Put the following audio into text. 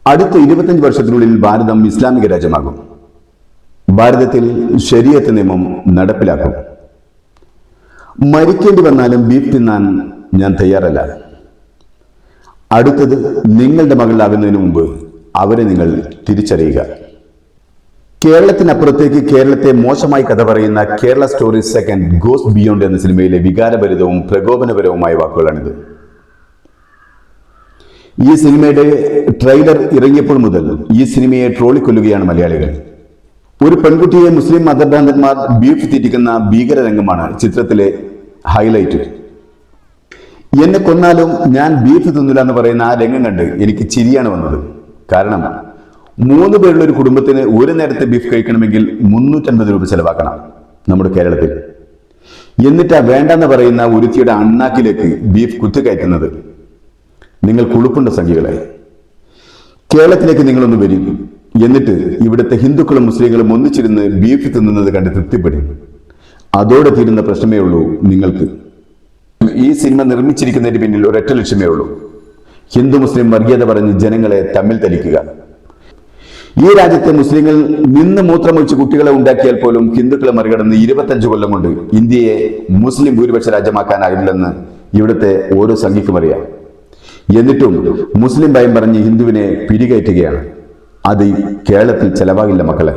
അടുത്ത 25 വർഷത്തിനുള്ളിൽ ഭാരതം ഇസ്ലാമിക രാജ്യമാകും. ഭാരതത്തിൽ ശരീഅത്ത് നിയമം നടപ്പിലാക്കും. മരിക്കേണ്ടി വന്നാലും ബീഫ് തിന്നാൻ ഞാൻ തയ്യാറല്ല. അടുത്തത് നിങ്ങളുടെ മകളാകുന്നതിന് മുമ്പ് അവരെ നിങ്ങൾ തിരിച്ചറിയുക. കേരളത്തിനപ്പുറത്തേക്ക് കേരളത്തെ മോശമായി കഥ പറയുന്ന Kerala story second goes beyond എന്ന സിനിമയിലെ വികാരഭരിതവും പ്രകോപനപരവുമായ വാക്കുകളാണിത്. ഈ സിനിമയുടെ ട്രെയിലർ ഇറങ്ങിയപ്പോൾ മുതൽ ഈ സിനിമയെ ട്രോളിക്കൊല്ലുകയാണ് മലയാളികൾ. ഒരു പെൺകുട്ടിയെ മുസ്ലിം മതഭ്രാന്തന്മാർ ബീഫ് തീറ്റിക്കുന്ന ഭീകര രംഗമാണ് ചിത്രത്തിലെ ഹൈലൈറ്റ്. എന്നെ കൊന്നാലും ഞാൻ ബീഫ് തിന്നില്ല എന്ന് പറയുന്ന ആ രംഗം കണ്ട് എനിക്ക് ചിരിയാണ് വന്നത്. കാരണം 3 പേരുള്ള ഒരു കുടുംബത്തിന് ഒരു നേരത്തെ ബീഫ് കഴിക്കണമെങ്കിൽ 350 രൂപ ചെലവാക്കണം നമ്മുടെ കേരളത്തിൽ. എന്നിട്ടാ വേണ്ടെന്ന് പറയുന്ന ഒരുത്തിയുടെ അണ്ണാക്കിലേക്ക് ബീഫ് കുത്തിക്കയറ്റുന്നത്. നിങ്ങൾ കുളുപ്പുണ്ട സംഖ്യകളെ. കേരളത്തിലേക്ക് നിങ്ങളൊന്ന് വരും. എന്നിട്ട് ഇവിടുത്തെ ഹിന്ദുക്കളും മുസ്ലിങ്ങളും ഒന്നിച്ചിരുന്ന് ബീഫ് തിന്നുന്നത് കണ്ട് തൃപ്തിപ്പെടും. അതോടെ തീരുന്ന പ്രശ്നമേ ഉള്ളൂ നിങ്ങൾക്ക്. ഈ സിനിമ നിർമ്മിച്ചിരിക്കുന്നതിന് പിന്നിൽ ഒരൊറ്റ ലക്ഷ്യമേ ഉള്ളൂ: ഹിന്ദു മുസ്ലിം വർഗീയത പറഞ്ഞ് ജനങ്ങളെ തമ്മിൽ തല്ലിക്കുക. ഈ രാജ്യത്തെ മുസ്ലിങ്ങൾ നിന്ന് മൂത്രമൊഴിച്ച് കുട്ടികളെ ഉണ്ടാക്കിയാൽ പോലും ഹിന്ദുക്കളെ മറികടന്ന് 25 കൊല്ലം കൊണ്ട് ഇന്ത്യയെ മുസ്ലിം ഭൂരിപക്ഷ രാജ്യമാക്കാനാകില്ലെന്ന് ഇവിടുത്തെ ഓരോ സംഘിക്കും അറിയാം. എന്നിട്ടും മുസ്ലിം ഭയം പറഞ്ഞ് ഹിന്ദുവിനെ പിടികയറ്റുകയാണ്. അത് കേരളത്തിൽ ചെലവാകില്ല മക്കളെ.